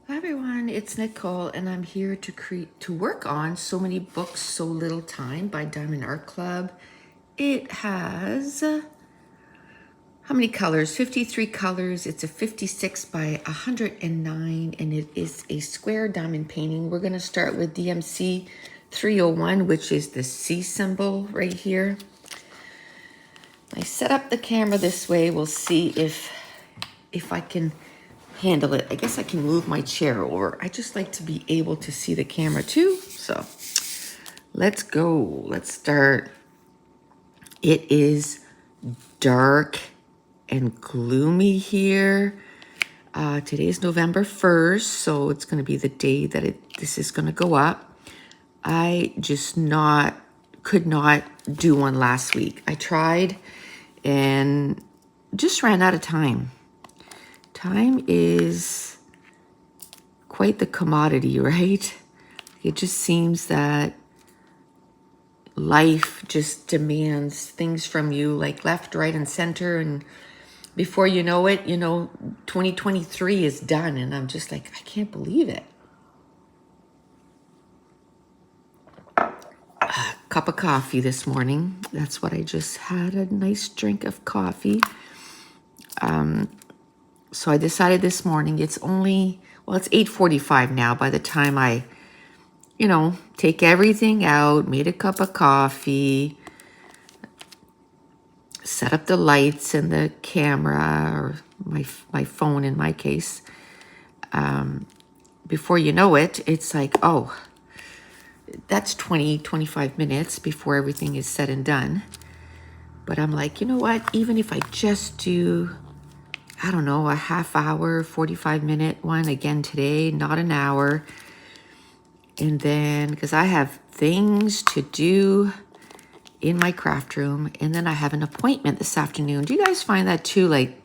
Hi everyone, it's Nicole, and I'm here to work on So Many Books, So Little Time by Diamond Art Club. It has how many colors? 53 colors. It's a 56 by 109, and it is a square diamond painting. We're going to start with DMC 301, which is the C symbol right here. I set up the camera this way. We'll see if I can handle it. I guess I can move my chair over. I just like to be able to see the camera too. So let's go. Let's start. It is dark and gloomy here. Today is November 1st, so it's going to be the day that this is going to go up. I just could not do one last week. I tried and just ran out of time. Time is quite the commodity, right? It just seems that life just demands things from you, like left, right, and center. And before you know it, 2023 is done. And I'm just like, I can't believe it. Cup of coffee this morning. That's what I just had, a nice drink of coffee. So I decided this morning, it's 8:45 now by the time I take everything out, made a cup of coffee, set up the lights and the camera, or my phone in my case. Before you know it, it's like, oh, that's 25 minutes before everything is said and done. But I'm like, you know what? Even if I just do, I don't know, a half hour, 45-minute one again today, not an hour. And then, because I have things to do in my craft room, and then I have an appointment this afternoon. Do you guys find that too? Like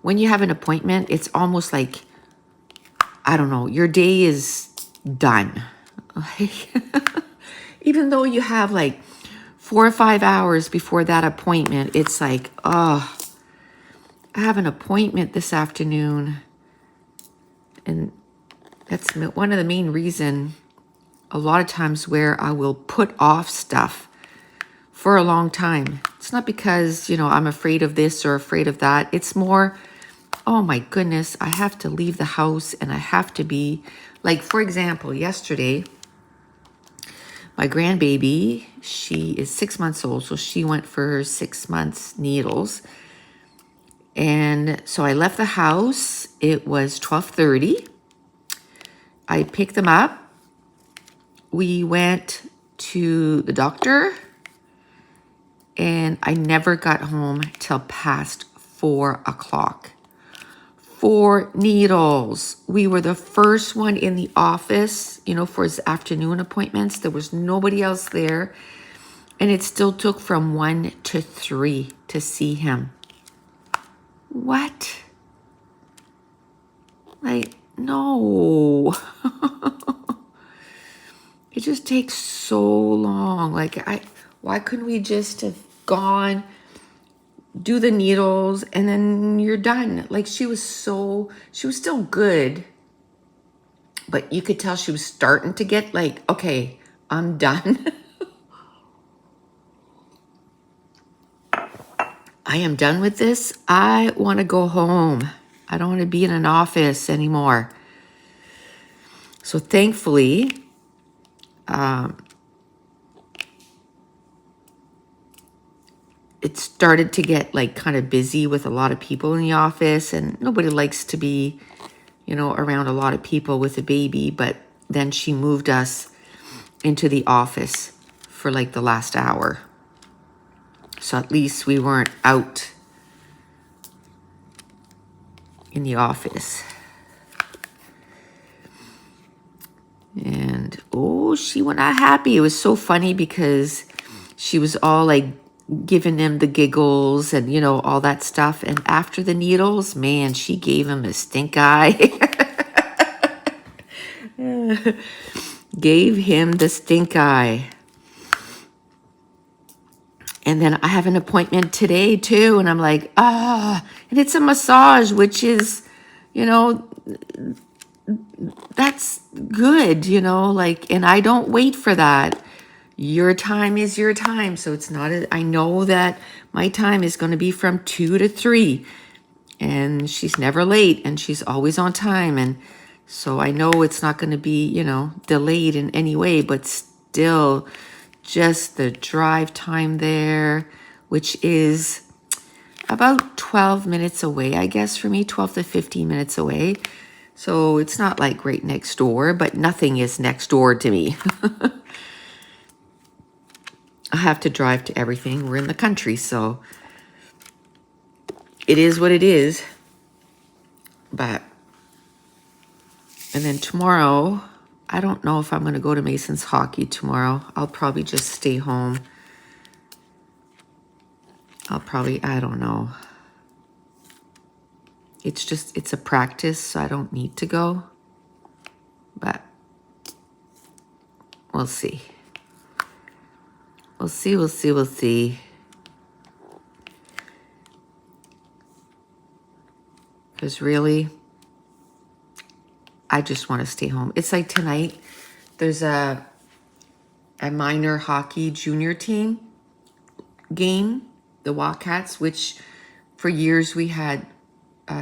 when you have an appointment, it's almost like, I don't know, your day is done. Even though you have like 4 or 5 hours before that appointment, it's like, oh, I have an appointment this afternoon. And that's one of the main reason a lot of times where I will put off stuff for a long time. It's not because, I'm afraid of this or afraid of that. It's more, oh my goodness, I have to leave the house and I have to be, like, for example, yesterday, my grandbaby, she is 6 months old, so she went for her 6 months needles. And so I left the house. It was 12:30. I picked them up. We went to the doctor, and I never got home till past 4 o'clock. 4 needles. We were the first one in the office, for his afternoon appointments. There was nobody else there. And it still took from 1 to 3 to see him. What? Like, no. It just takes so long. Like, why couldn't we just have gone, do the needles, and then you're done? Like, she was still good, but you could tell she was starting to get like, okay, I'm done. I am done with this. I want to go home. I don't want to be in an office anymore. So thankfully, it started to get like kind of busy with a lot of people in the office, and nobody likes to be, around a lot of people with a baby. But then she moved us into the office for like the last hour. So at least we weren't out in the office. And she was not happy. It was so funny because she was all like giving him the giggles and, all that stuff. And after the needles, man, she gave him a stink eye. Gave him the stink eye. And then I have an appointment today too. And I'm like, and it's a massage, which is, that's good, you know, like, and I don't wait for that. Your time is your time. So it's not, I know that my time is going to be from 2 to 3, and she's never late and she's always on time. And so I know it's not going to be, you know, delayed in any way, but still just the drive time there, which is about 12 minutes away, I guess, for me, 12 to 15 minutes away. So it's not like right next door, but nothing is next door to me. I have to drive to everything. We're in the country, so it is what it is. But, and then tomorrow, I don't know if I'm going to go to Mason's hockey tomorrow. I'll probably just stay home. I don't know. It's a practice, so I don't need to go. But we'll see. We'll see. Because really, I just want to stay home. It's like tonight, there's a minor hockey junior team game, the Wildcats, which for years we had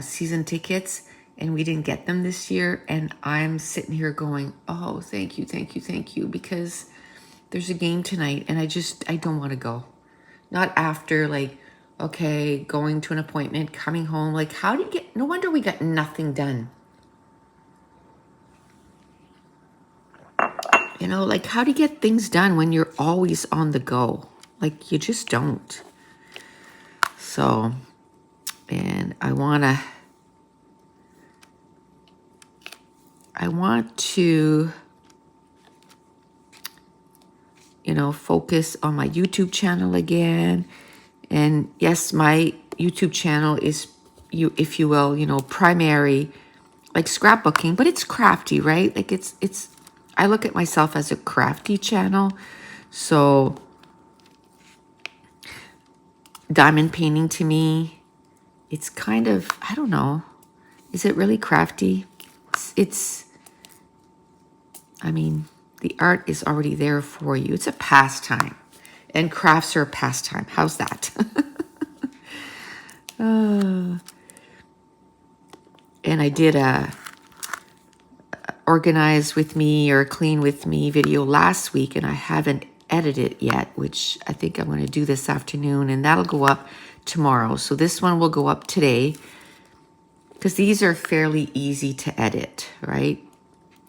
season tickets and we didn't get them this year. And I'm sitting here going, oh, thank you. Because there's a game tonight and I don't want to go. Not after, like, okay, going to an appointment, coming home. Like, how do you get, no wonder we got nothing done. You know, like, how do you get things done when you're always on the go? Like, you just don't. So, and I want to, you know, focus on my YouTube channel again. And yes, my YouTube channel is, if you will, you know, primary, like scrapbooking, but it's crafty, right? Like I look at myself as a crafty channel. So diamond painting to me, it's kind of, I don't know, is it really crafty? I mean, the art is already there for you. It's a pastime, and crafts are a pastime. How's that? And I did a organize with me or clean with me video last week, and I haven't edited it yet, which I think I'm going to do this afternoon, and that'll go up tomorrow. So this one will go up today because these are fairly easy to edit, right?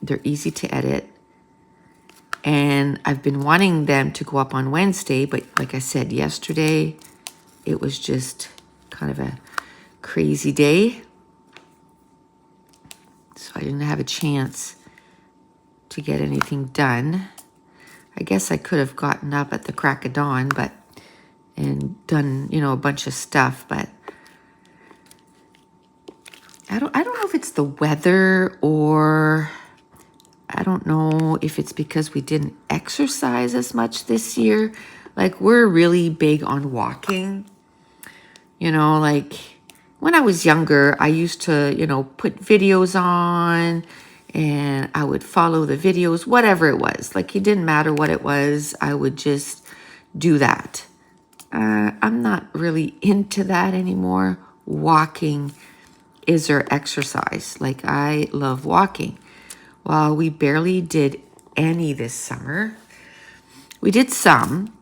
They're easy to edit. And I've been wanting them to go up on Wednesday, but like I said yesterday, it was just kind of a crazy day. So I didn't have a chance to get anything done. I guess I could have gotten up at the crack of dawn, and done, you know, a bunch of stuff, but I don't know if it's the weather, or I don't know if it's because we didn't exercise as much this year. Like, we're really big on walking. You know, like when I was younger, I used to, you know, put videos on and I would follow the videos, whatever it was. Like, it didn't matter what it was. I would just do that. I'm not really into that anymore. Walking is our exercise. Like, I love walking. Well, we barely did any this summer. We did some,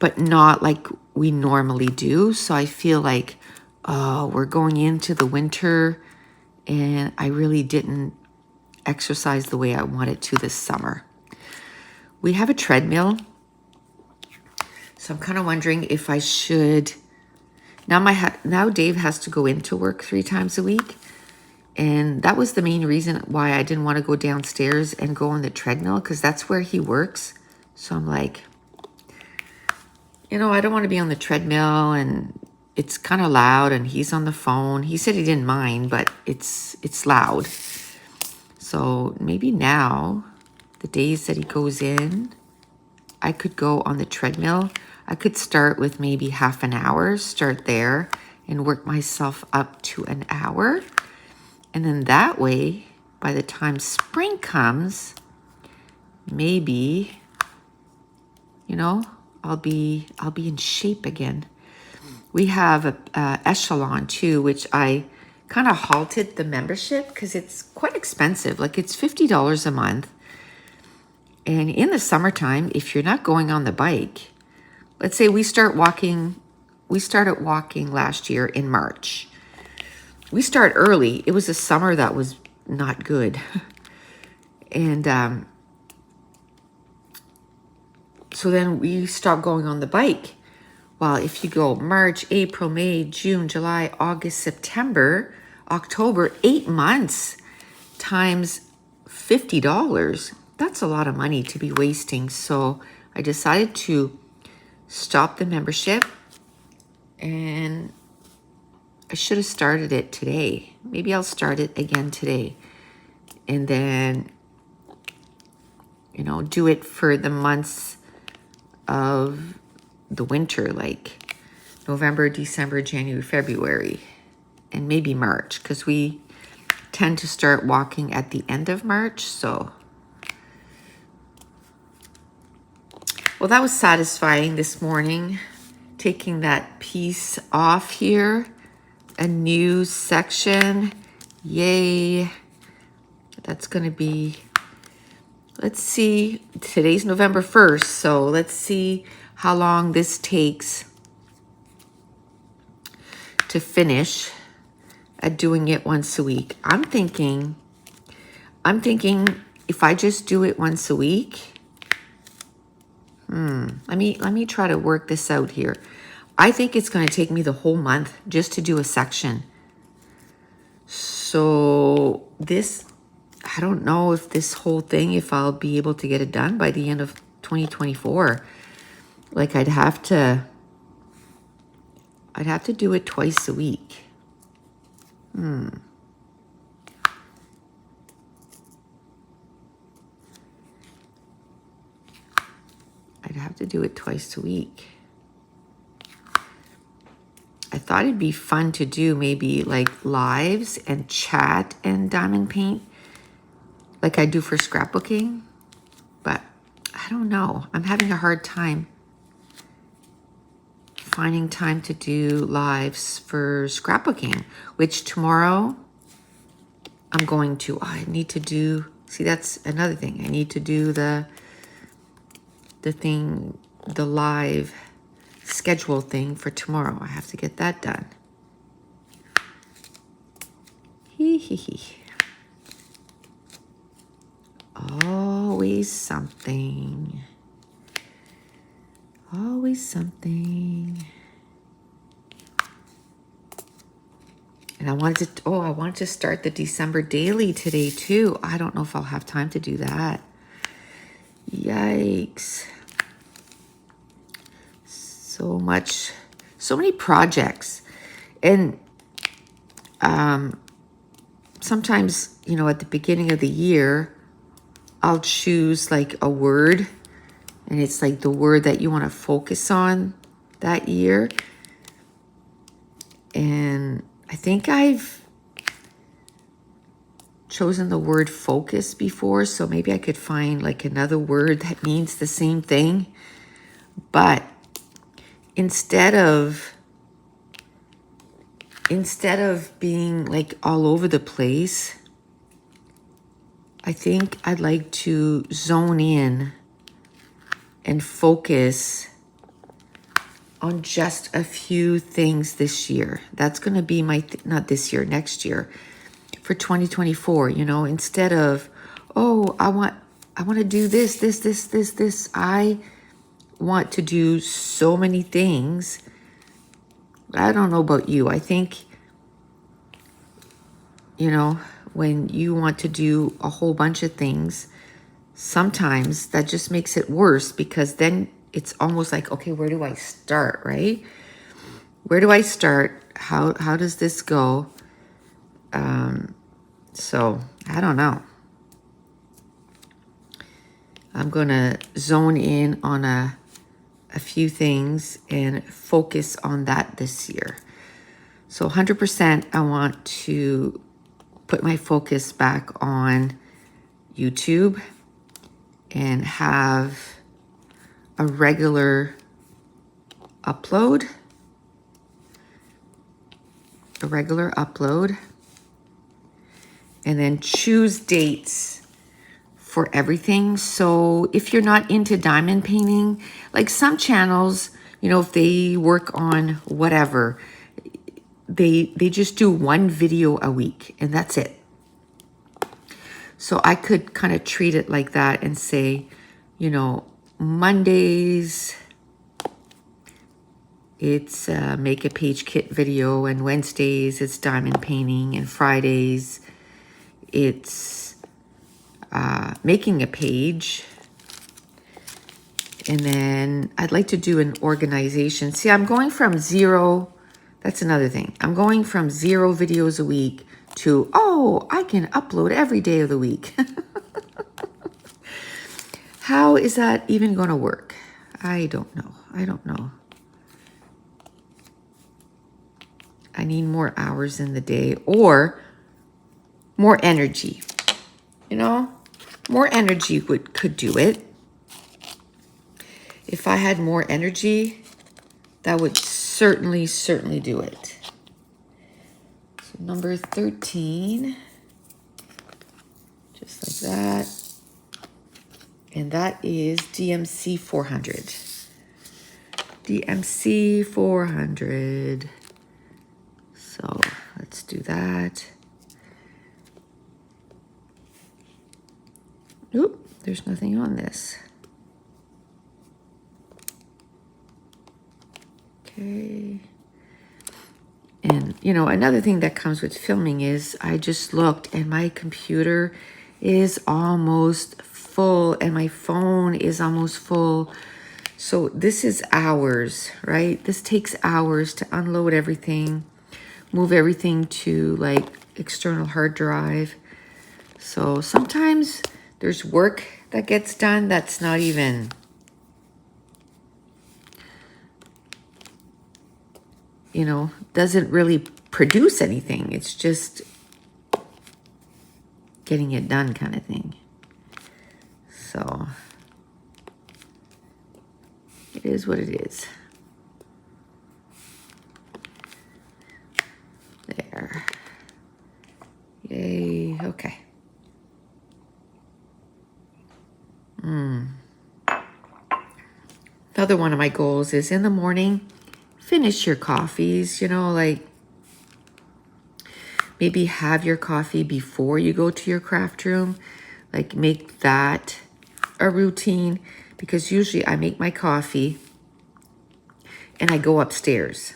but not like we normally do. So I feel like, oh, we're going into the winter and I really didn't exercise the way I wanted to this summer. We have a treadmill. So I'm kind of wondering if I should, now Dave has to go into work 3 times a week. And that was the main reason why I didn't want to go downstairs and go on the treadmill, because that's where he works. So I'm like, you know, I don't want to be on the treadmill and it's kind of loud and he's on the phone. He said he didn't mind, but it's loud. So maybe now, the days that he goes in, I could go on the treadmill. I could start with maybe half an hour, start there and work myself up to an hour. And then that way, by the time spring comes, maybe, you know, I'll be in shape again. We have a Echelon too, which I kind of halted the membership because it's quite expensive. Like it's $50 a month. And in the summertime, if you're not going on the bike, let's say we started walking last year in March. We start early. It was a summer that was not good. And so then we stopped going on the bike. Well, if you go March, April, May, June, July, August, September, October, 8 months times $50, that's a lot of money to be wasting. So I decided to stop the membership, and I should have started it today. Maybe I'll start it again today. And then, you know, do it for the months of the winter, like November, December, January, February, and maybe March, because we tend to start walking at the end of March. So, well, that was satisfying this morning, taking that piece off here. A new section. Yay. That's going to be, let's see, today's November 1st. So let's see how long this takes to finish at doing it once a week. I'm thinking if I just do it once a week, let me try to work this out here. I think it's going to take me the whole month just to do a section. So this, I don't know if this whole thing, if I'll be able to get it done by the end of 2024. Like I'd have to do it twice a week. I'd have to do it twice a week. I thought it'd be fun to do maybe like lives and chat and diamond paint like I do for scrapbooking, but I don't know. I'm having a hard time finding time to do lives for scrapbooking, which tomorrow I'm going to. I need to do, see, that's another thing. I need to do the live schedule thing for tomorrow. I have to get that done. Hee hee hee. Always something. Always something. And I wanted to start the December daily today too. I don't know if I'll have time to do that. Yikes. So many projects. And sometimes, you know, at the beginning of the year, I'll choose like a word, and it's like the word that you want to focus on that year. And I think I've chosen the word focus before, so maybe I could find like another word that means the same thing. But instead of being like all over the place, I think I'd like to zone in and focus on just a few things this year. That's going to be my, not this year, next year, for 2024, you know, instead of, oh, I want to do this. I want to do so many things. I don't know about you. I think, you know, when you want to do a whole bunch of things, sometimes that just makes it worse, because then it's almost like, okay, where do I start, right? Where do I start? How does this go? So I don't know. I'm going to zone in on a few things and focus on that this year. So 100% I want to put my focus back on YouTube and have a regular upload. And then choose dates for everything. So if you're not into diamond painting, like some channels, you know, if they work on whatever, they just do one video a week and that's it. So I could kind of treat it like that and say, you know, Mondays, it's make a page kit video, and Wednesdays it's diamond painting, and Fridays it's making a page. And then I'd like to do an organization. See, I'm going from 0, that's another thing. I'm going from 0 videos a week to, oh, I can upload every day of the week. How is that even going to work? I don't know. I need more hours in the day or more energy. You know, more energy could do it. If I had more energy, that would certainly do it. So number 13, just like that. And that is DMC 400. DMC 400. So let's do that. Oop, there's nothing on this. Okay. And, you know, another thing that comes with filming is I just looked and my computer is almost full and my phone is almost full. So this is hours, right? This takes hours to unload everything, move everything to like external hard drive. So sometimes there's work that gets done that's not even, you know, doesn't really produce anything. It's just getting it done kind of thing. So it is what it is. There. Yay. Okay. Another one of my goals is in the morning, finish your coffees, you know, like maybe have your coffee before you go to your craft room. Like make that a routine, because usually I make my coffee and I go upstairs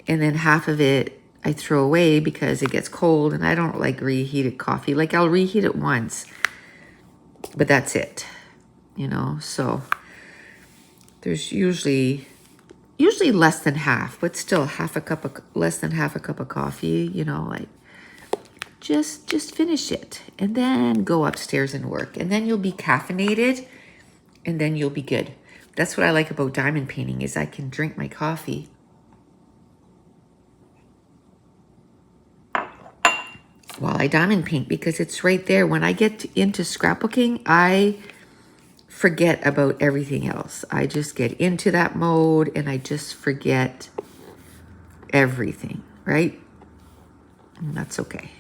and then half of it I throw away because it gets cold and I don't like reheated coffee. Like I'll reheat it once, but that's it, you know? So there's usually less than half, but still less than half a cup of coffee, you know, like just finish it and then go upstairs and work, and then you'll be caffeinated and then you'll be good. That's what I like about diamond painting is I can drink my coffee while I diamond paint because it's right there. When I get into scrapbooking, I forget about everything else. I just get into that mode and I just forget everything, right? And that's okay.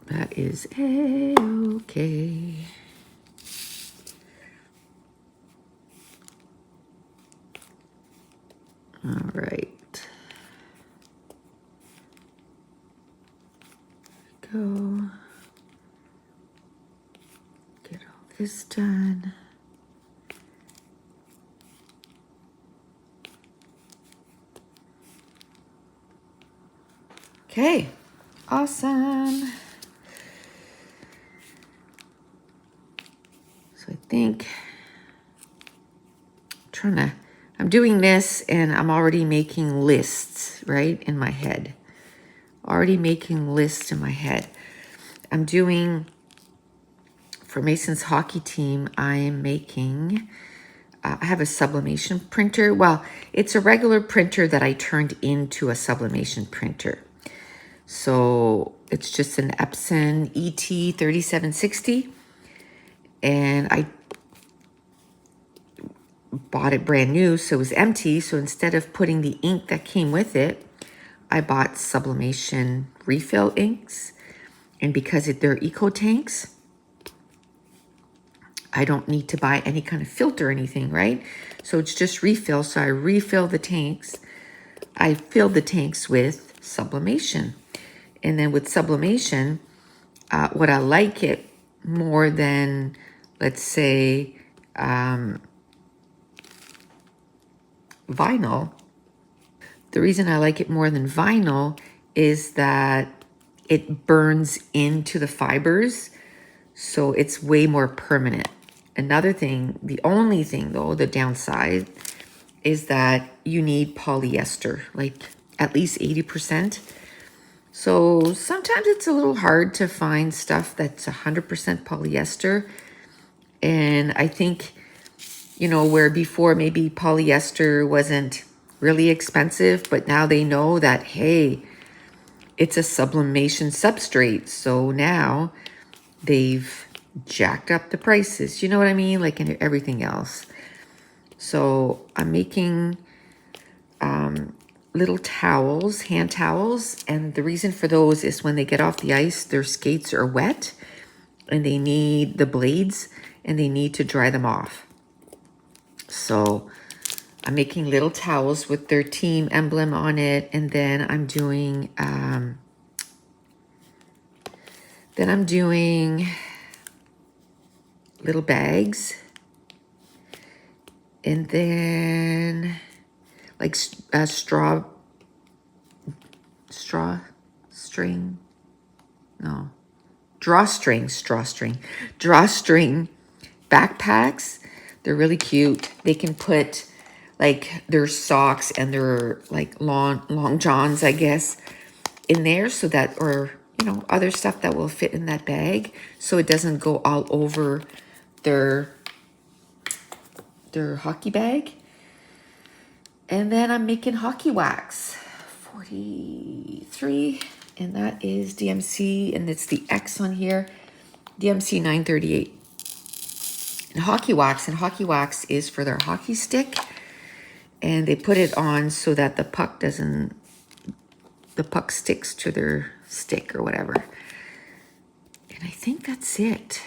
That is a-okay. All right. Go. Get all this done. Okay. Awesome. So I think I'm doing this and I'm already making lists, right, in my head. Already making lists in my head. I'm doing, for Mason's hockey team, I am making I have a sublimation printer. Well, it's a regular printer that I turned into a sublimation printer. So it's just an Epson ET3760. And I bought it brand new, so it was empty. So instead of putting the ink that came with it, I bought sublimation refill inks. And because they're eco tanks, I don't need to buy any kind of filter or anything, right? So it's just refill. So I refill the tanks. I fill the tanks with sublimation. And then with sublimation, what I like it more than, let's say, vinyl. The reason I like it more than vinyl is that it burns into the fibers, so it's way more permanent. Another thing, the only thing though, the downside is that you need polyester, like at least 80%. So sometimes it's a little hard to find stuff that's 100% polyester. And I think, you know, where before maybe polyester wasn't really expensive, but now they know that, hey, it's a sublimation substrate. So now they've jacked up the prices. You know what I mean? Like in everything else. So I'm making little towels, hand towels. And the reason for those is when they get off the ice, their skates are wet and they need the blades and they need to dry them off. So I'm making little towels with their team emblem on it. And then I'm doing, little bags. And then like straw string, no, drawstring backpacks. They're really cute. They can put like their socks and their like long johns, I guess, in there, so that, or you know, other stuff that will fit in that bag, so it doesn't go all over their hockey bag. And then I'm making hockey wax, 43, and that is DMC, and it's the X on here, DMC 938. And hockey wax is for their hockey stick, and they put it on so that the puck sticks to their stick or whatever. And I think that's it.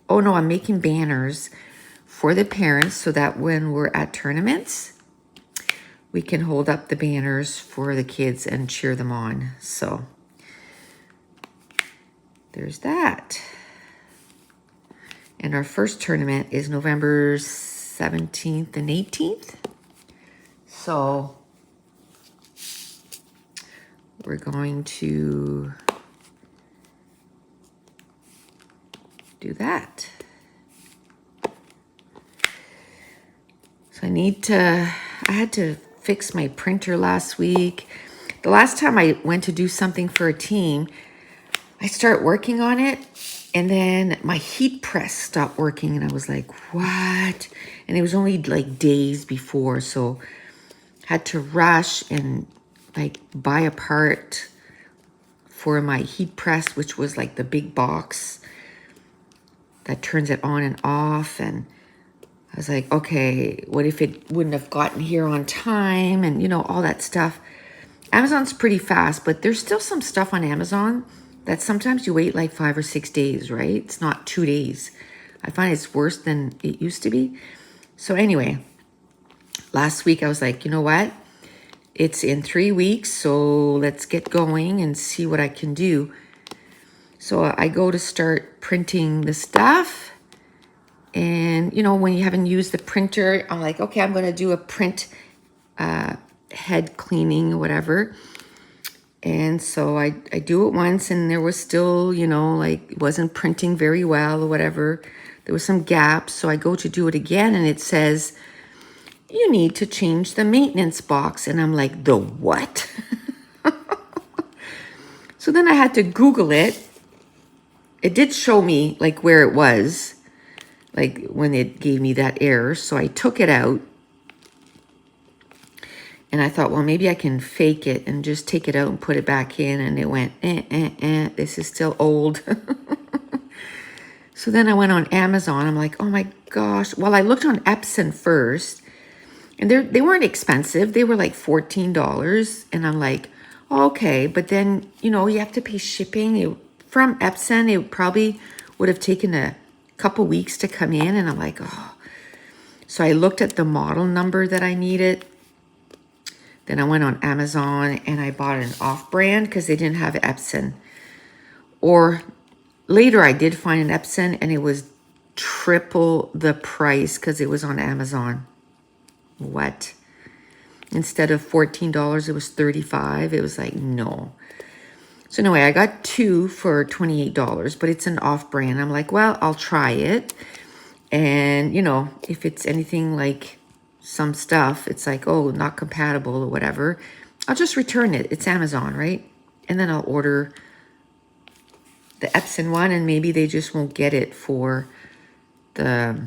Oh no, I'm making banners for the parents so that when we're at tournaments, we can hold up the banners for the kids and cheer them on. So there's that. And our first tournament is November 17th and 18th. So we're going to do that. So I had to fix my printer last week. The last time I went to do something for a team, I start working on it, and then my heat press stopped working, and I was like, what? And it was only like days before, so had to rush and like buy a part for my heat press, which was like the big box that turns it on and off. And I was like, okay, what if it wouldn't have gotten here on time, and you know, all that stuff. Amazon's pretty fast, but there's still some stuff on Amazon that sometimes you wait like 5 or 6 days, right? It's not 2 days. I find it's worse than it used to be. So anyway, last week I was like, you know what? It's in 3 weeks, so let's get going and see what I can do. So I go to start printing the stuff. And, you know, when you haven't used the printer, I'm like, okay, I'm going to do a print head cleaning or whatever. And so I do it once, and there was still, you know, like it wasn't printing very well or whatever. There was some gaps. So I go to do it again, and it says, you need to change the maintenance box. And I'm like, the what? So then I had to Google it. It did show me like where it was. like when it gave me that error. So I took it out and I thought, well, maybe I can fake it and just take it out and put it back in. And it went, this is still old. So then I went on Amazon. I'm like, oh my gosh. Well, I looked on Epson first, and they weren't expensive. They were like $14. And I'm like, okay. But then, you know, you have to pay shipping. From Epson, it probably would have taken a couple weeks to come in. And I'm like, oh. So I looked at the model number that I needed. Then I went on Amazon and I bought an off-brand because they didn't have Epson. Or later I did find an Epson and it was triple the price because it was on Amazon. What? Instead of $14, it was $35. It was like, no. So anyway, I got two for $28, but it's an off-brand. I'm like, well, I'll try it. And, you know, if it's anything like some stuff, it's like, oh, not compatible or whatever, I'll just return it. It's Amazon, right? And then I'll order the Epson one, and maybe they just won't get it for the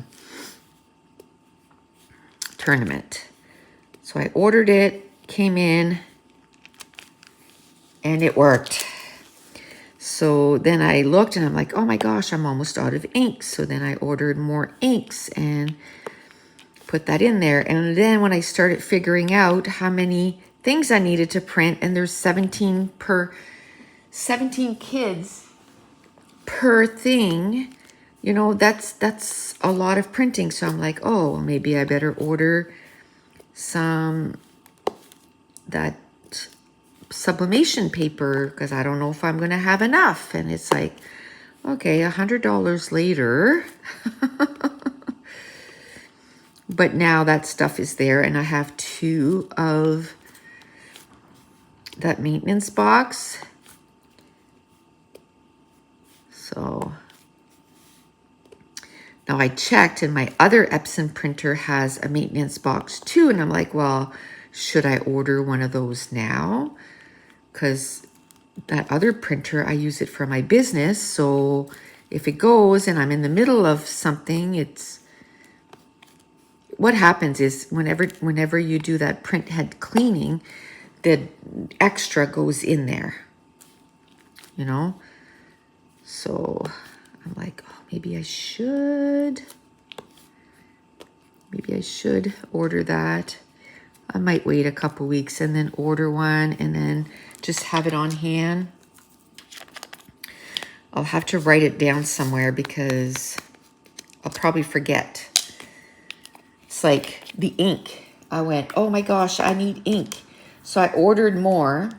tournament. So I ordered it, came in, and it worked. So then I looked and I'm like, oh my gosh, I'm almost out of ink. So then I ordered more inks and put that in there. And then when I started figuring out how many things I needed to print, and there's 17 kids per thing, you know, that's a lot of printing. So I'm like, oh, maybe I better order some that sublimation paper because I don't know if I'm going to have enough. And it's like, okay, $100 later. But now that stuff is there, and I have two of that maintenance box. So now I checked, and my other Epson printer has a maintenance box too. And I'm like, well, should I order one of those now? Because that other printer, I use it for my business. So if it goes and I'm in the middle of something, it's... What happens is whenever you do that print head cleaning, the extra goes in there, you know? So I'm like, oh, maybe I should order that. I might wait a couple weeks and then order one and then just have it on hand. I'll have to write it down somewhere because I'll probably forget. It's like the ink. I went, oh my gosh, I need ink. So I ordered more.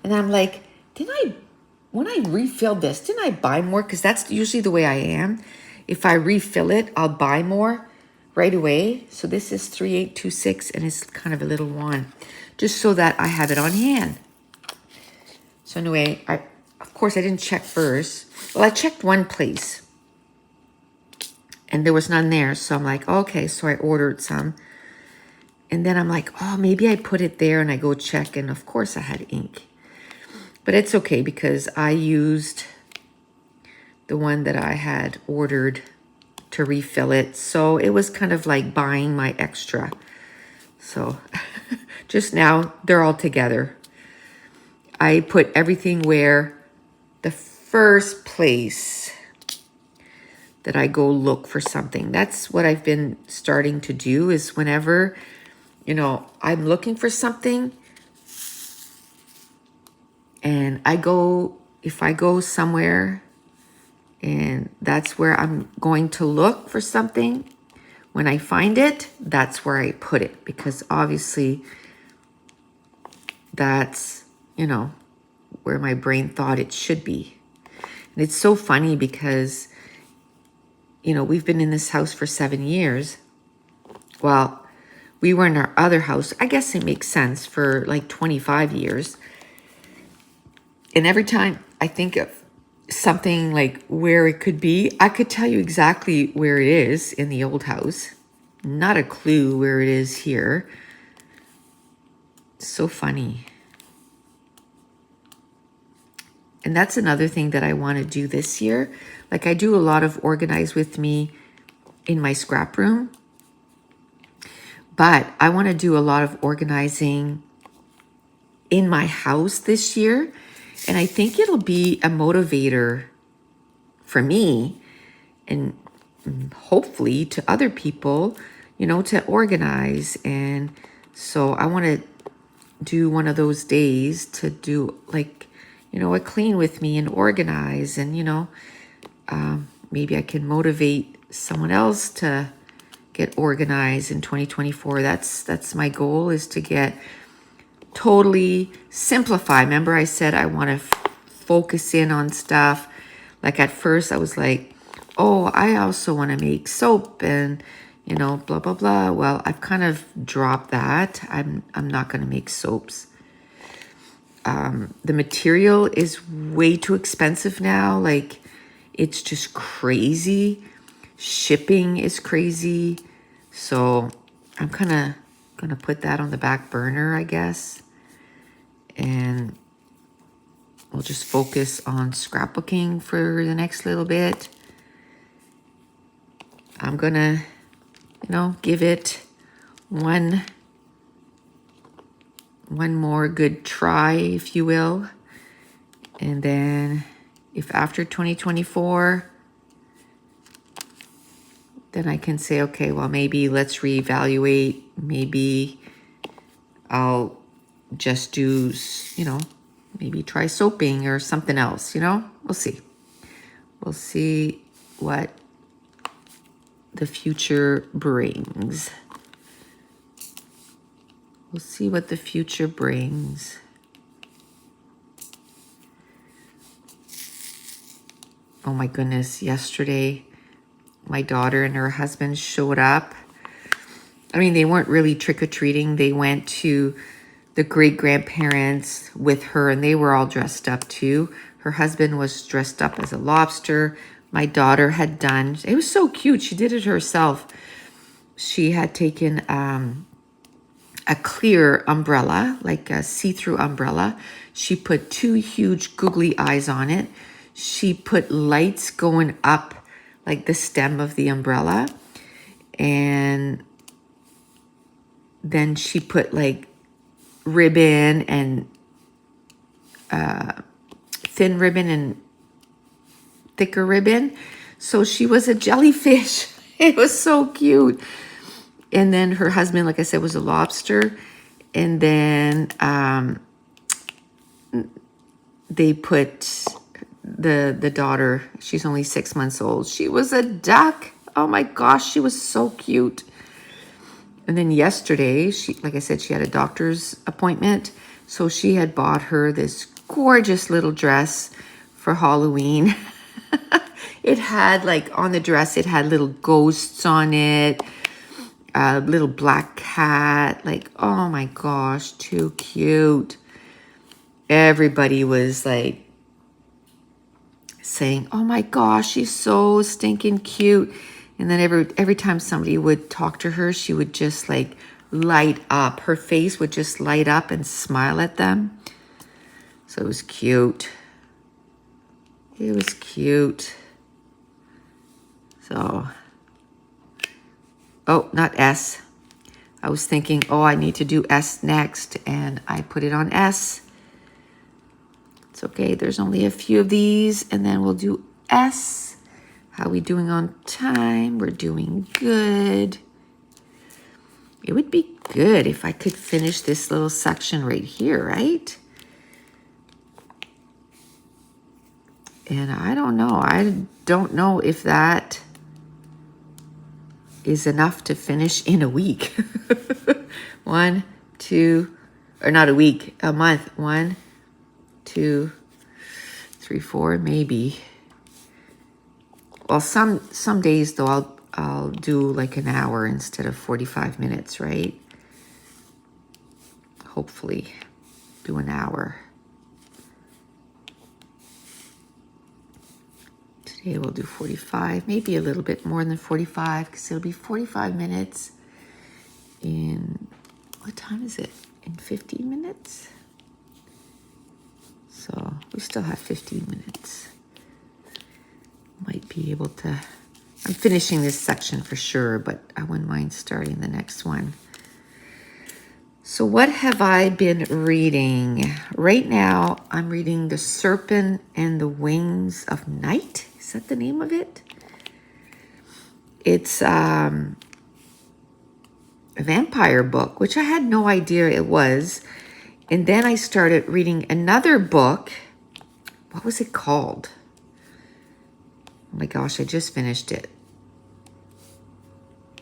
And I'm like, when I refilled this, didn't I buy more? Because that's usually the way I am. If I refill it, I'll buy more right away. So this is 3826 and it's kind of a little one. Just so that I have it on hand. So anyway, of course I didn't check first. Well, I checked one place. And there was none there. So I'm like, okay. So I ordered some. And then I'm like, oh, maybe I put it there. And I go check. And of course I had ink. But it's okay because I used the one that I had ordered to refill it. So it was kind of like buying my extra. So just now they're all together. I put everything where the first place that I go look for something. That's what I've been starting to do is whenever, you know, I'm looking for something and if I go somewhere and that's where I'm going to look for something, when I find it, that's where I put it because obviously that's, you know, where my brain thought it should be. And it's so funny because, you know, we've been in this house for 7 years. Well, we were in our other house. I guess it makes sense for like 25 years. And every time I think of something like where it could be, I could tell you exactly where it is in the old house. Not a clue where it is here. So funny. And that's another thing that I want to do this year. Like I do a lot of Organize With Me in my scrap room. But I want to do a lot of organizing in my house this year. And I think it'll be a motivator for me and hopefully to other people, you know, to organize. And so I want to do one of those days to do like, you know, a clean with me and organize. And, you know, maybe I can motivate someone else to get organized in 2024. That's my goal, is to get totally simplify. Remember I said I want to focus in on stuff. Like at first I was like, oh, I also want to make soap and, you know, blah, blah, blah. Well, I've kind of dropped that. I'm not going to make soaps. The material is way too expensive now. Like, it's just crazy. Shipping is crazy. So I'm kind of going to put that on the back burner, I guess. And we'll just focus on scrapbooking for the next little bit. I'm going to, you know, give it one more good try, if you will. And then if after 2024, then I can say, okay, well, maybe let's reevaluate. Maybe I'll just do, you know, maybe try soaping or something else, you know? We'll see. We'll see what the future brings. We'll see what the future brings. Oh my goodness, yesterday, my daughter and her husband showed up. I mean, they weren't really trick-or-treating. They went to the great-grandparents with her, and they were all dressed up too. Her husband was dressed up as a lobster. My daughter had done, it was so cute. She did it herself. She had taken a clear umbrella, like a see-through umbrella. She put 2 huge googly eyes on it. She put lights going up like the stem of the umbrella. And then she put like ribbon and thin ribbon and thicker ribbon. So she was a jellyfish. It was so cute. And then her husband, like I said, was a lobster. And then they put the daughter, she's only 6 months old. She was a duck. Oh my gosh, she was so cute. And then yesterday, she, like I said, she had a doctor's appointment. So she had bought her this gorgeous little dress for Halloween. It had like on the dress, it had little ghosts on it. A little black cat. Like, oh my gosh, too cute. Everybody was like saying, oh my gosh, she's so stinking cute. And then every time somebody would talk to her, she would just like light up. Her face would just light up and smile at them. So it was cute. It was cute. So, oh, not S. I was thinking, oh, I need to do S next. And I put it on S. It's okay. There's only a few of these. And then we'll do S. How are we doing on time? We're doing good. It would be good if I could finish this little section right here, right? And I don't know. I don't know if that is enough to finish in a week. 1, 2, or not a week, a month. 1, 2, 3, 4, maybe. Well, some days though, I'll do like an hour instead of 45 minutes, right? Hopefully do an hour. Today we'll do 45, maybe a little bit more than 45, because it'll be 45 minutes in, what time is it? In 15 minutes? So we still have 15 minutes. Might be able to I'm finishing this section for sure, but I wouldn't mind starting the next one. So what have I been reading? Right now, I'm reading The Serpent and the Wings of Night. Is that the name of it? It's a vampire book, which I had no idea it was. And then I started reading another book. What was it called? Oh my gosh, I just finished it.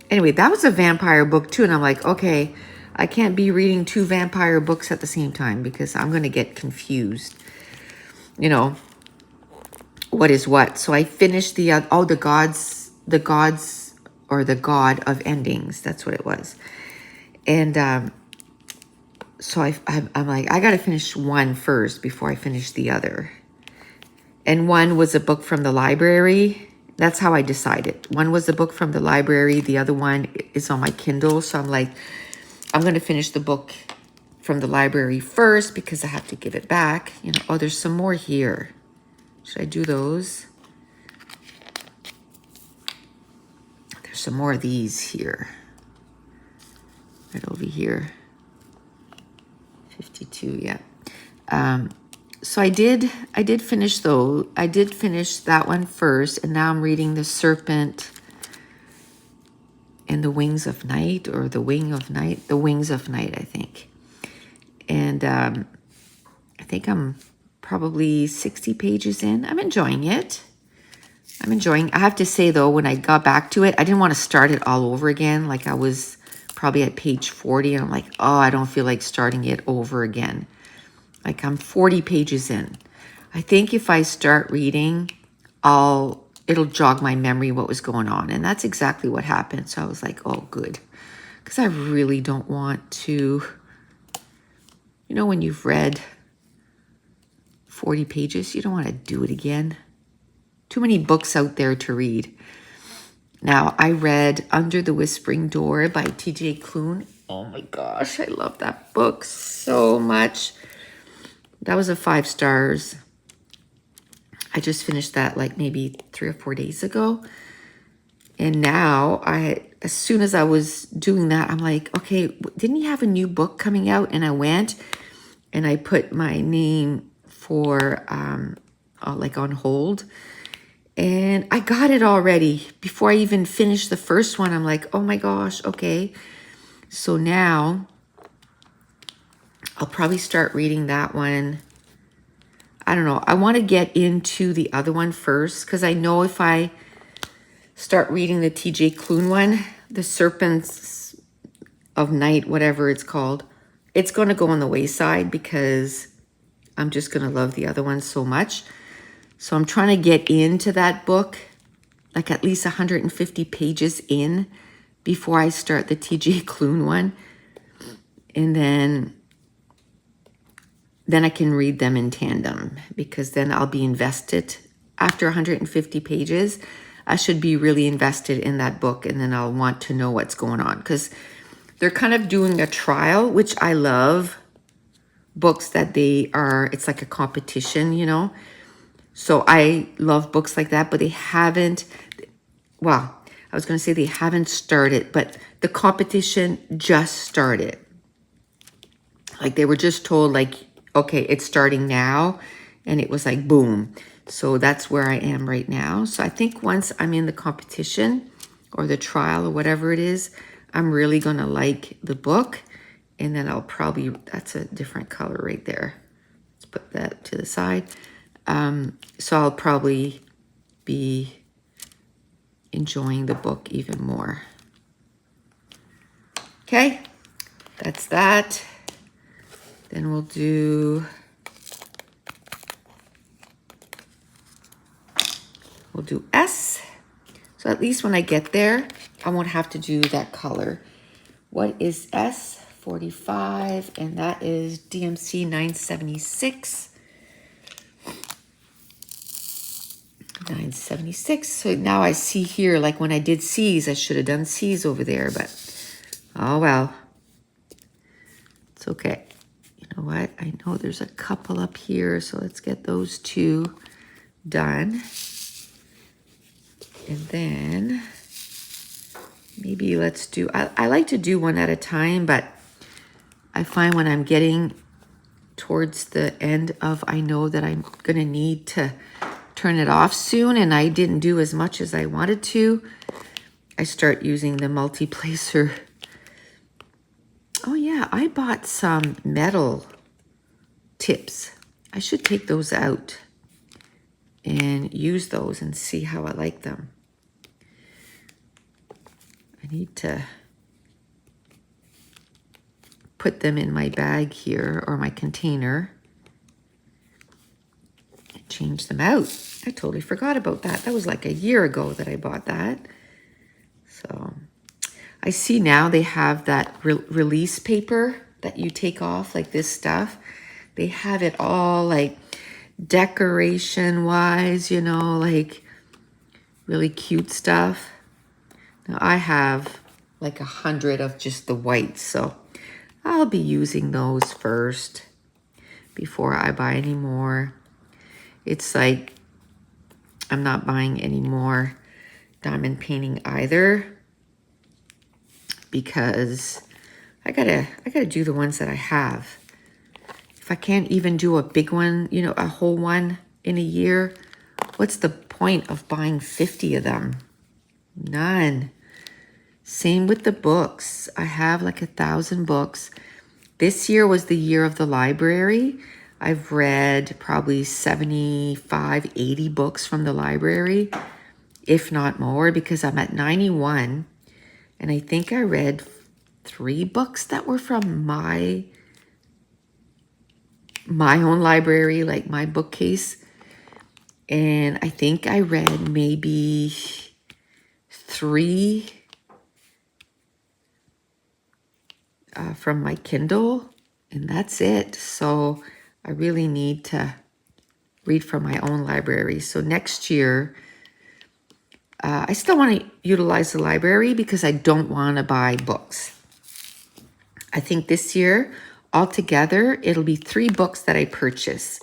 Anyway, that was a vampire book too. And I'm like, okay, I can't be reading 2 vampire books at the same time because I'm going to get confused. You know, what is what. So I finished the gods, or the God of Endings. That's what it was. And so I'm like, I got to finish one first before I finish the other. And one was a book from the library. That's how I decided. One was a book from the library. The other one is on my Kindle. So I'm like, I'm going to finish the book from the library first because I have to give it back. You know, oh, there's some more here. Should I do those? There's some more of these here. Right over here. 52, yeah. So I did finish though. I did finish that one first, and now I'm reading The Serpent and the Wings of Night, or The Wing of Night. The Wings of Night, I think. And I think I'm probably 60 pages in. I'm enjoying it. I have to say though, when I got back to it, I didn't want to start it all over again. Like I was probably at page 40 and I'm like, oh, I don't feel like starting it over again. Like I'm 40 pages in. I think if I start reading, it'll jog my memory what was going on. And that's exactly what happened. So I was like, oh, good. Because I really don't want to, you know, when you've read 40 pages, you don't want to do it again. Too many books out there to read. Now, I read Under the Whispering Door by T.J. Klune. Oh my gosh, I love that book so much. That was a 5 stars. I just finished that like maybe 3 or 4 days ago. And now, as soon as I was doing that, I'm like, okay, didn't he have a new book coming out? And I went and I put my name for like on hold. And I got it already. Before I even finished the first one, I'm like, oh my gosh, okay. So now I'll probably start reading that one. I don't know. I want to get into the other one first because I know if I start reading the T.J. Klune one, The Serpents of Night, whatever it's called, it's going to go on the wayside because I'm just going to love the other one so much. So I'm trying to get into that book, like at least 150 pages in before I start the T.J. Klune one. And then I can read them in tandem because then I'll be invested. After 150 pages, I should be really invested in that book, and then I'll want to know what's going on because they're kind of doing a trial, which I love. Books that it's like a competition, you know. So I love books like that, but they haven't, well, I was going to say they haven't started, but the competition just started. Like they were just told like, okay, it's starting now. And it was like, boom. So that's where I am right now. So I think once I'm in the competition or the trial or whatever it is, I'm really going to like the book. And then I'll probably, that's a different color right there. Let's put that to the side. So I'll probably be enjoying the book even more. Okay, that's that. Then we'll do S. So at least when I get there, I won't have to do that color. What is S? 45, and that is DMC 976. 976. So now I see here, like when I did C's, I should have done C's over there, but oh well. It's okay. You know what? I know there's a couple up here, so let's get those 2 done. And then maybe let's do, I like to do one at a time, but I find when I'm getting towards the end of, I know that I'm going to need to turn it off soon, and I didn't do as much as I wanted to, I start using the multi-placer. Oh yeah, I bought some metal tips. I should take those out and use those and see how I like them. I need to put them in my bag here, or my container, and change them out. I totally forgot about that. That was like a year ago that I bought that. So I see now they have that release paper that you take off, like this stuff. They have it all like decoration wise, you know, like really cute stuff. Now I have like 100 of just the whites, so I'll be using those first before I buy any more. It's like I'm not buying any more diamond painting either, because I gotta do the ones that I have. If I can't even do a big one, you know, a whole one in a year, what's the point of buying 50 of them? None. Same with the books. I have like 1,000 books. This year was the year of the library. I've read probably 75, 80 books from the library, if not more, because I'm at 91. And I think I read 3 books that were from my own library, like my bookcase. And I think I read maybe 3 from my Kindle, and that's it. So I really need to read from my own library. So next year, I still want to utilize the library because I don't want to buy books. I think this year, altogether, it'll be 3 books that I purchase.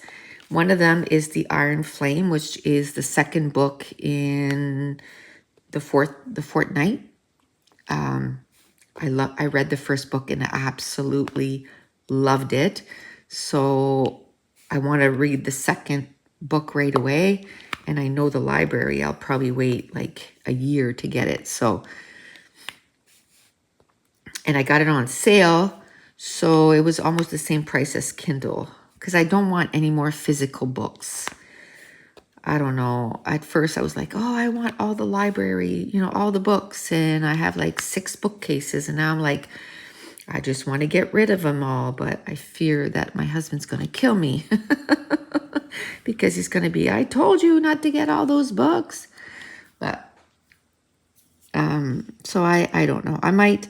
One of them is The Iron Flame, which is the second book in the fortnight. I read the first book and I absolutely loved it. So I want to read the second book right away. And I know the library, I'll probably wait like a year to get it. So, and I got it on sale. So it was almost the same price as Kindle, because I don't want any more physical books. I don't know. At first I was like, oh, I want all the library, you know, all the books. And I have like 6 bookcases. And now I'm like, I just want to get rid of them all. But I fear that my husband's going to kill me because he's going to be, I told you not to get all those books. But, so I don't know. I might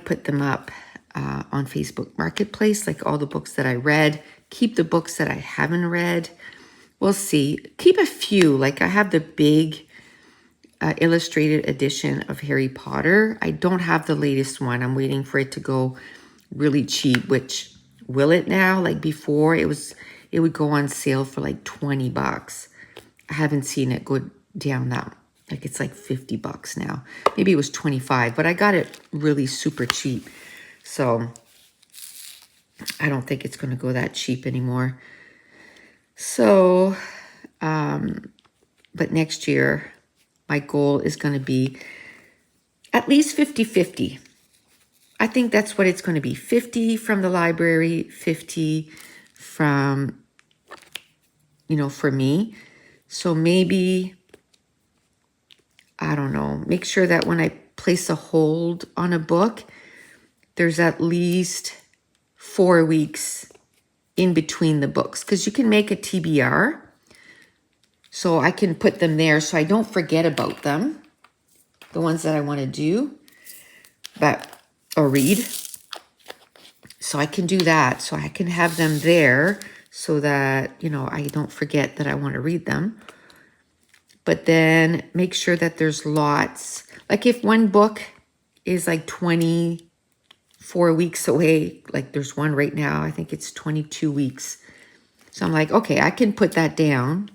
put them up on Facebook Marketplace, like all the books that I read, keep the books that I haven't read. We'll see. Keep a few. Like I have the big illustrated edition of Harry Potter. I don't have the latest one. I'm waiting for it to go really cheap, which will it now? Like before it would go on sale for like $20. I haven't seen it go down that. Like it's like $50 now. Maybe it was 25, but I got it really super cheap. So I don't think it's going to go that cheap anymore. So, but next year, my goal is going to be at least 50-50. I think that's what it's going to be. 50 from the library, 50 from, you know, for me. So maybe, I don't know, make sure that when I place a hold on a book, there's at least 4 weeks in between the books, because you can make a TBR. So I can put them there so I don't forget about them, the ones that I want to do, or read. So I can do that. So I can have them there so that, you know, I don't forget that I want to read them. But then make sure that there's lots. Like if one book is like 24 weeks away, like there's one right now, I think it's 22 weeks. So I'm like, okay, I can put that down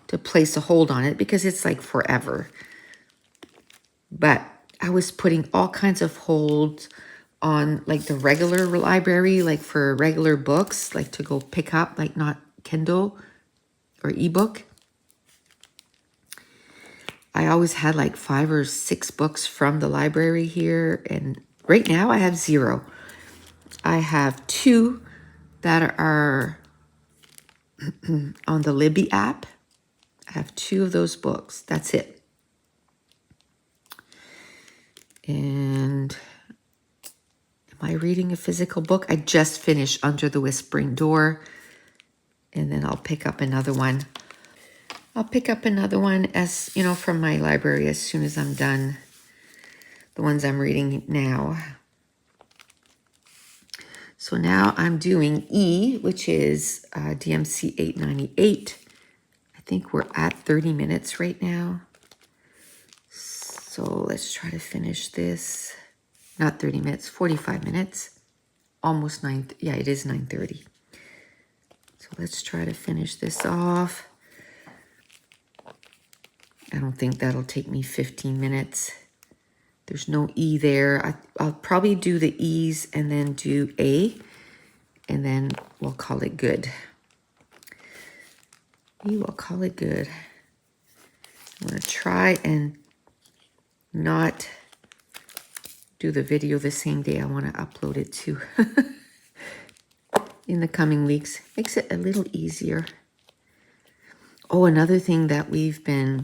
to place a hold on it because it's like forever. But I was putting all kinds of holds on like the regular library, like for regular books, like to go pick up, like not Kindle or ebook. I always had like 5 or 6 books from the library here. And right now I have 0. I have 2 that are on the Libby app. I have 2 of those books. That's it. And am I reading a physical book? I just finished Under the Whispering Door. And then I'll pick up another one. I'll pick up another one as, you know, from my library as soon as I'm done. The ones I'm reading now. So now I'm doing E, which is DMC 898. I think we're at 30 minutes right now. So let's try to finish this. Not 30 minutes, 45 minutes. Almost 9, yeah, it is 9:30. So let's try to finish this off. I don't think that'll take me 15 minutes. There's no E there. I'll probably do the E's and then do A, and then we'll call it good. We will call it good. I'm going to try and not do the video the same day I want to upload it to in the coming weeks. Makes it a little easier. Oh, another thing that we've been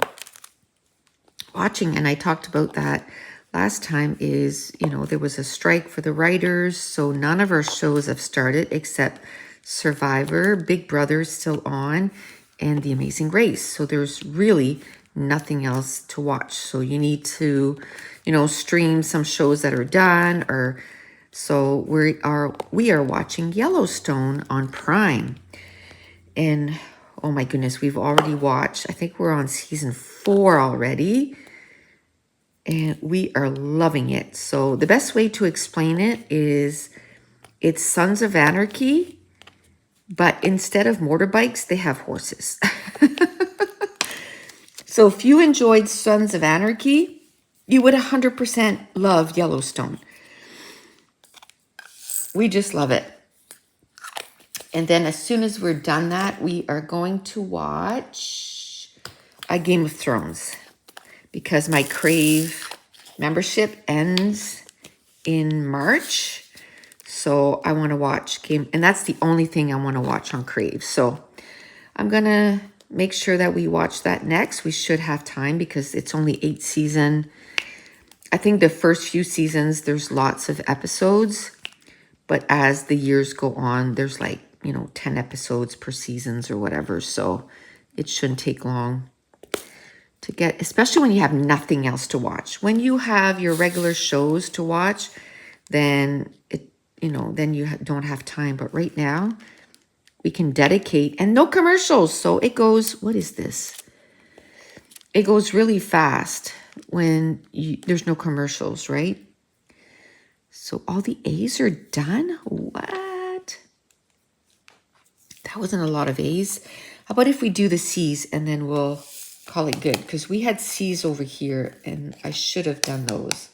watching, and I talked about that last time, is, you know, there was a strike for the writers, so none of our shows have started except Survivor, Big Brother's still on, and The Amazing Race. So there's really nothing else to watch. So you need to, you know, stream some shows that are done, or so we are watching Yellowstone on Prime. And oh my goodness, we've already watched, I think we're on season 4 already. And we are loving it. So the best way to explain it is it's Sons of Anarchy, but instead of motorbikes, they have horses. So if you enjoyed Sons of Anarchy, you would 100% love Yellowstone. We just love it. And then as soon as we're done that, we are going to watch a Game of Thrones, because my Crave membership ends in March. So I want to watch Game, and that's the only thing I want to watch on Crave. So I'm going to make sure that we watch that next. We should have time because it's only 8 seasons. I think the first few seasons, there's lots of episodes. But as the years go on, there's like, you know, 10 episodes per seasons or whatever. So it shouldn't take long to get, especially when you have nothing else to watch. When you have your regular shows to watch, then it, you know, then you don't have time. But right now, we can dedicate, and no commercials. So it goes, what is this? It goes really fast when there's no commercials, right? So all the A's are done? What? That wasn't a lot of A's. How about if we do the C's and then we'll call it good? Because we had C's over here and I should have done those.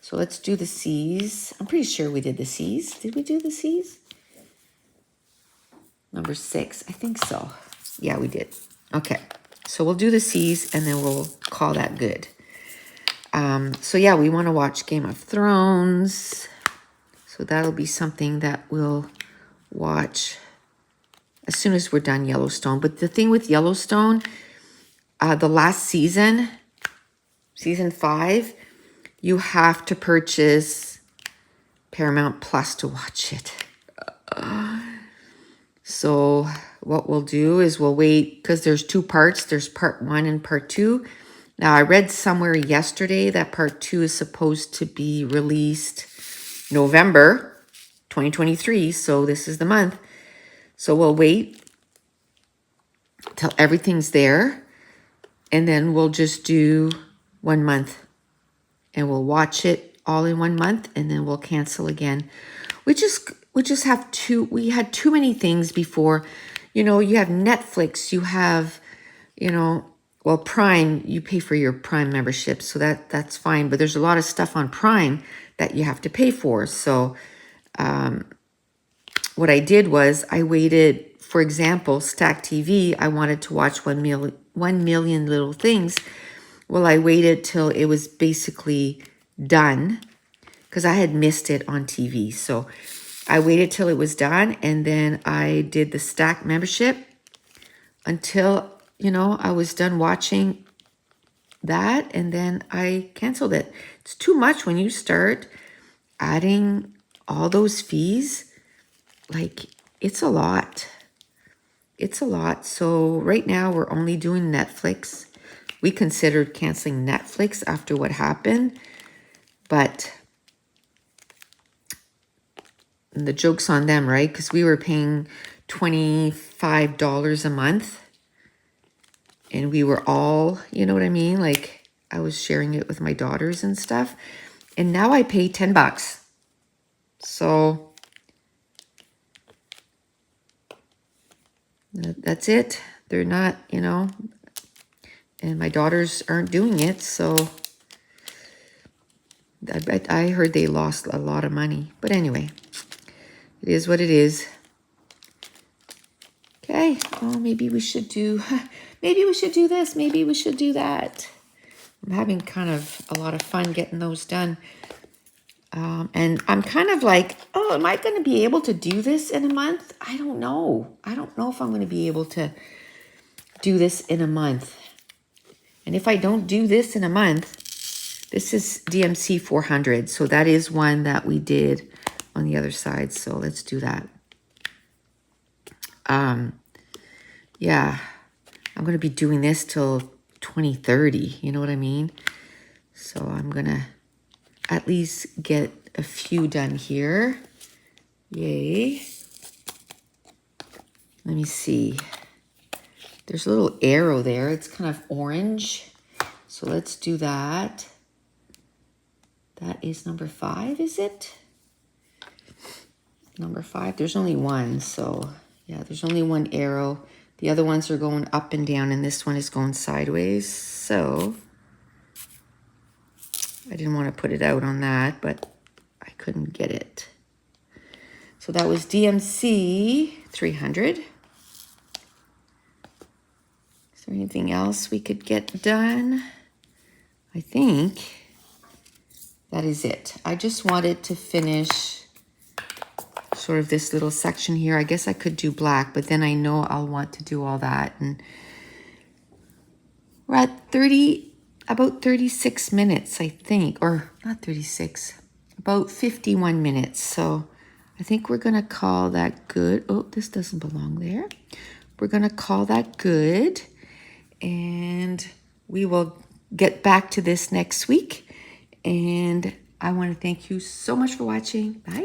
So let's do the C's. I'm pretty sure we did the C's. Did we do the C's? Number 6, I think so. Yeah, we did. Okay, so we'll do the C's and then we'll call that good. So yeah, we want to watch Game of Thrones. So that'll be something that we'll watch as soon as we're done Yellowstone. But the thing with Yellowstone, the last season, season 5, you have to purchase Paramount Plus to watch it. So what we'll do is we'll wait, because there's 2 parts. There's part 1 and part 2. Now, I read somewhere yesterday that part 2 is supposed to be released November 2023. So this is the month. So we'll wait till everything's there. And then we'll just do 1 month. And we'll watch it all in 1 month. And then we'll cancel again. We just have we had too many things before. You know, you have Netflix. You have, you know, well, Prime, you pay for your Prime membership, so that's fine. But there's a lot of stuff on Prime that you have to pay for. So what I did was I waited, for example, Stack TV, I wanted to watch 1 million little things. Well, I waited till it was basically done because I had missed it on TV. So I waited till it was done, and then I did the Stack membership until, you know, I was done watching that, and then I canceled it. It's too much when you start adding all those fees. Like, it's a lot. It's a lot. So right now we're only doing Netflix. We considered canceling Netflix after what happened, but the joke's on them, right? Because we were paying $25 a month, and we were all, you know what I mean? Like, I was sharing it with my daughters and stuff, and now I pay $10. So that's it. They're not, you know, and my daughters aren't doing it, so I heard they lost a lot of money. But anyway, it is what it is. Okay, well, maybe we should do this, maybe we should do that. I'm having kind of a lot of fun getting those done. And I'm kind of like, oh, am I going to be able to do this in a month? I don't know. I don't know if I'm going to be able to do this in a month. And if I don't do this in a month, this is DMC 400. So that is one that we did on the other side. So let's do that. Yeah, I'm going to be doing this till 2030. You know what I mean? So I'm going to at least get a few done here. Yay. Let me see. There's a little arrow there. It's kind of orange. So let's do that. That is number 5, is it? Number 5. There's only one. So yeah, there's only one arrow. The other ones are going up and down, and this one is going sideways. So I didn't want to put it out on that, but I couldn't get it. So that was DMC 300. Is there anything else we could get done? I think that is it. I just wanted to finish sort of this little section here. I guess I could do black, but then I know I'll want to do all that. And we're at about 36 minutes, I think, or not 36, about 51 minutes. So I think we're going to call that good. Oh, this doesn't belong there. We're going to call that good. And we will get back to this next week. And I want to thank you so much for watching. Bye.